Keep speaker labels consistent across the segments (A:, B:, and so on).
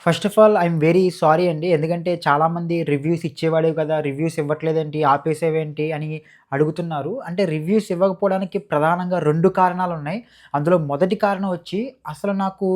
A: First of all I'm very sorry అండి. ఎందుకంటే చాలామంది రివ్యూస్ ఇచ్చేవాడివి కదా! రివ్యూస్ ఇవ్వట్లేదేంటి? ఆపేసావేంటి? అని అడుగుతున్నారు. అంటే రివ్యూస్ ఇవ్వకపోవడానికి ప్రధానంగా 2 కారణాలున్నాయి. అందులో మొదటి కారణం వచ్చి అసలు నాకు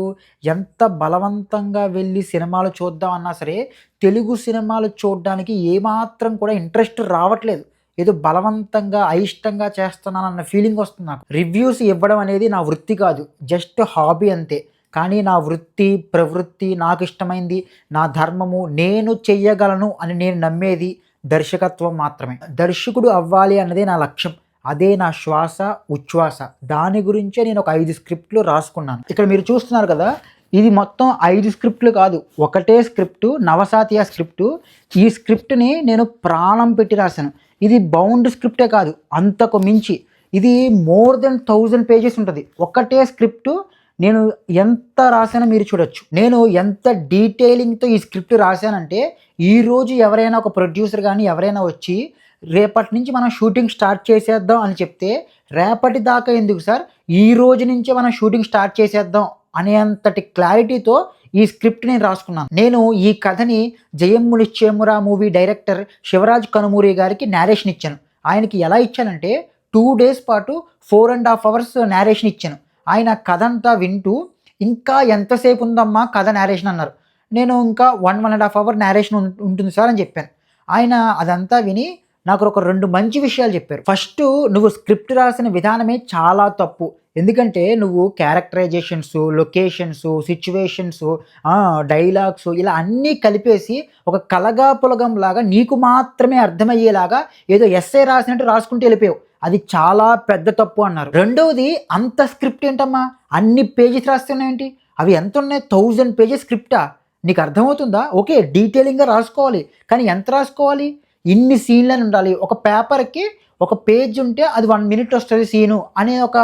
A: ఎంత బలవంతంగా వెళ్లి సినిమాలు చూద్దాం అన్నా సరే, తెలుగు సినిమాలు చూడ్డానికి ఏమాత్రం కూడా ఇంట్రెస్ట్ రావట్లేదు. ఏదో బలవంతంగా, అయిష్టంగా చేస్తున్నానన్న ఫీలింగొస్తుంది నాకు. రివ్యూస్ ఇవ్వడం అనేది నా వృత్తి కాదు. జస్ట్ హాబీ అంతే. కానీ నా వృత్తి, ప్రవృత్తి, నాకిష్టమైంది, నా ధర్మము, నేను చెయ్యగలను అని నేను నమ్మేది దర్శకత్వం మాత్రమే. దర్శకుడు అవ్వాలి అన్నదే నా లక్ష్యం. అదే నా శ్వాస, ఉచ్ఛ్వాస. దాని గురించే నేను ఒక 5 స్క్రిప్ట్‌లు రాసుకున్నాను. ఇక్కడ మీరు చూస్తున్నారు కదా! ఇది మొత్తం 5 స్క్రిప్ట్‌లు కాదు. ఒకటే స్క్రిప్టు, నవసాతియా స్క్రిప్టు. ఈ స్క్రిప్ట్‌ని నేను ప్రాణం పెట్టి రాశాను. ఇది బౌండ్ స్క్రిప్టే కాదు, అంతకు మించి. ఇది మోర్ దెన్ 1000 పేజెస్ ఉంటది. ఒకటే స్క్రిప్టు నేను ఎంత రాసానో మీరు చూడొచ్చు. నేను ఎంత డీటెయిలింగ్‌తో ఈ స్క్రిప్ట్ రాసానంటే, ఈరోజు ఎవరైనా ఒక ప్రొడ్యూసర్ గాని ఎవరైనా వచ్చి, రేపటి నుంచి మనం షూటింగ్ స్టార్ట్ చేసేద్దాం అని చెప్తే, రేపటి దాకా ఎందుకు సార్, ఈ రోజు నుంచే మనం షూటింగ్ స్టార్ట్ చేసేద్దాం అనేంతటి క్లారిటీతో ఈ స్క్రిప్ట్ నేను రాసుకున్నాను. నేను ఈ కథని 'జయమ్ము నిశ్చయమురా' మూవీ డైరెక్టర్ శివరాజ్ కనుమూరి గారికి నేరేషన్ ఇచ్చాను. ఆయనకి ఎలా ఇచ్చానంటే 2 డేస్ పాటు 4½ అవర్స్ నేరేషన్ ఇచ్చాను. ఆయన కథ అంతా వింటూ, "ఇంకా ఎంతసేపు ఉందమ్మా కథ నేరేషన్" అన్నారు. నేను ఇంకా 1½ అవర్ నేరేషన్ ఉంటుంది సార్ అని చెప్పాను. ఆయన అదంతా విని నాకు ఒక 2 మంచి విషయాలు చెప్పారు. ఫస్టు, "నువ్వు స్క్రిప్ట్ రాసిన విధానమే చాలా తప్పు. ఎందుకంటే నువ్వు క్యారెక్టరైజేషన్సు, లొకేషన్సు, సిట్యుయేషన్సు, డైలాగ్సు ఇలా అన్నీ కలిపేసి ఒక కలగాపులగంలాగా నీకు మాత్రమే అర్థమయ్యేలాగా ఏదో ఎస్సే రాసినట్టు రాసుకుంటూ వెళ్ళిపోయావు. అది చాలా పెద్ద తప్పు" అన్నారు. రెండవది, "అంత స్క్రిప్ట్ ఏంటమ్మా? అన్ని పేజెస్ రాస్తున్నావేంటి? అవి ఎంతున్నాయి? 1000 పేజెస్ స్క్రిప్టా? నీకు అర్థమవుతుందా? ఓకే, డీటెయిలింగ్‌గా రాసుకోవాలి. కానీ ఎంత రాసుకోవాలి? ఇన్ని సీన్‌లని ఉండాలి. ఒక పేపర్‌కి ఒక పేజ్ ఉంటే అది 1 మినిట్ వస్తది సీను" అనే ఒక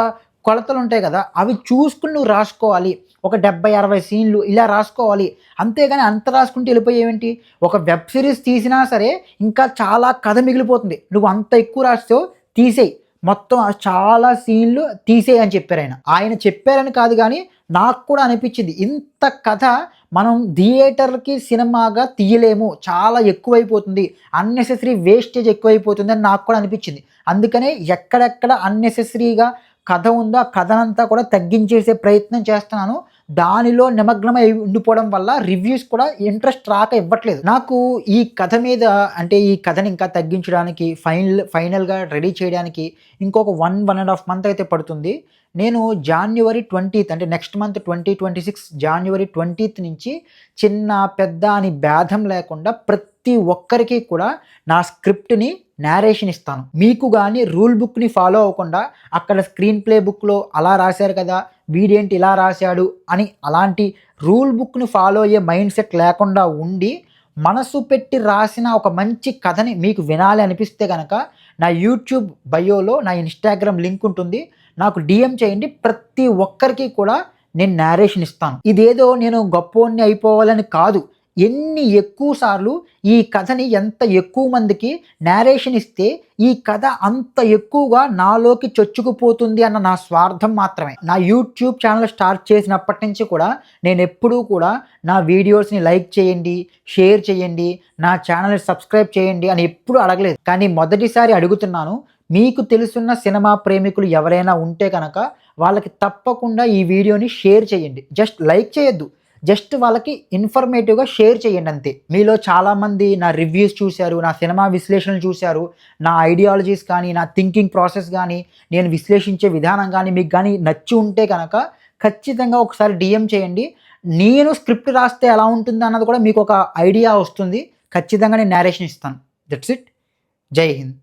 A: కొలతలుంటాయి కదా! అవి చూసుకొని నువ్వు రాసుకోవాలి. ఒక 70, 60 సీన్‌లు ఇలా రాసుకోవాలి. అంతేగాని అంత రాసుకుంటూ వెళ్ళిపోయావేంటి? ఒక వెబ్ సీరీస్ తీసినా సరే ఇంకా చాలా కథ మిగిలిపోతుంది. నువ్వు అంత ఎక్కువ రాసావు, తీసేయి. మొత్తం చాలా సీన్‌లు తీసేయి అని చెప్పారాయన. ఆయన చెప్పారని కాదు గానీ, నాకు కూడా అనిపిచ్చింది. ఇంత కథ మనం థియేటర్‌కి సినిమాగా తీయలేము. చాలా ఎక్కువైపోతుంది. అన్నెసెసరీ వేస్టేజ్ ఎక్కువైపోతుంది అని నాకు కూడా అనిపిచ్చింది. అందుకనే ఎక్కడెక్కడ అన్నెసెసరీగా కథ ఉందో ఆ కథనంతా కూడా తగ్గించేసే ప్రయత్నం చేస్తున్నాను. దానిలో నిమగ్నమై ఉండిపోవడం వల్ల రివ్యూస్ కూడా ఇంట్రెస్ట్ రాక ఇవ్వట్లేదు. నాకు ఈ కథ మీద, అంటే ఈ కథని ఇంకా తగ్గించడానికి, ఫైనల్‌గా రెడీ చేయడానికి ఇంకొక 1½ మంత్ అయితే పడుతుంది. నేను జాన్యువరి 20థ్, అంటే నెక్స్ట్ మంత్ 2026 జాన్యువరి 20థ్ నుంచి చిన్న, పెద్ద అని భేదం లేకుండా ప్రతి ఒక్కరికి కూడా నా స్క్రిప్ట్‌ని నేరేషన్ ఇస్తాను. మీకు గాని రూల్ బుక్‌ని ఫాలో అవ్వకుండా అక్కడ స్క్రీన్ ప్లే బుక్‌లో అలా రాశారు కదా, వీడేంటి ఇలా రాశాడు అని అలాంటి రూల్ బుక్‌ని ఫాలో అయ్యే మైండ్ సెట్ లేకుండా ఉండి, మనసు పెట్టి రాసిన ఒక మంచి కథని మీకు వినాలి అనిపిస్తే గనక నా యూట్యూబ్ బయోలో నా ఇన్‌స్టాగ్రామ్ లింక్ ఉంటుంది. నాకు డీఎం చేయండి. ప్రతి ఒక్కరికి కూడా నేను నేరేషన్ ఇస్తాను. ఇదేదో నేను గొప్పోడిని అయిపోవాలని కాదు. ఎన్ని ఎక్కువ సార్లు ఈ కథని ఎంత ఎక్కువ మందికి నేరేషన్ ఇస్తే ఈ కథ అంత ఎక్కువగా నాలోకి చొచ్చుకుపోతుంది అన్న నా స్వార్థం మాత్రమే. నా యూట్యూబ్ ఛానల్ స్టార్ట్ చేసినప్పటి నుంచి కూడా నేనెప్పుడూ కూడా నా వీడియోస్‌ని లైక్ చేయండి, షేర్ చేయండి, నా ఛానల్‌ని సబ్స్క్రైబ్ చేయండి అని ఎప్పుడు అడగలేదు. కానీ మొదటిసారి అడుగుతున్నాను. మీకు తెలుసున్న సినిమా ప్రేమికులు ఎవరైనా ఉంటే గనక వాళ్ళకి తప్పకుండా ఈ వీడియోని షేర్ చేయండి. జస్ట్ లైక్ చేయొద్దు. జస్ట్ వాళ్ళకి ఇన్ఫర్మేటివ్‌గా షేర్ చేయండి అంతే. మీలో చాలామంది నా రివ్యూస్ చూశారు, నా సినిమా విశ్లేషణలు చూశారు. నా ఐడియాలజీస్ కానీ, నా థింకింగ్ ప్రాసెస్ గానీ, నేను విశ్లేషించే విధానం గానీ మీకు గానీ నచ్చి ఉంటే గనక ఖచ్చితంగా ఒకసారి డీఎం చేయండి. నేను స్క్రిప్ట్ రాస్తే ఎలా ఉంటుందన్నది కూడా మీకొక ఐడియా వస్తుంది. ఖచ్చితంగా నేను నేరేషన్ ఇస్తాను. That's it. జై హింద్.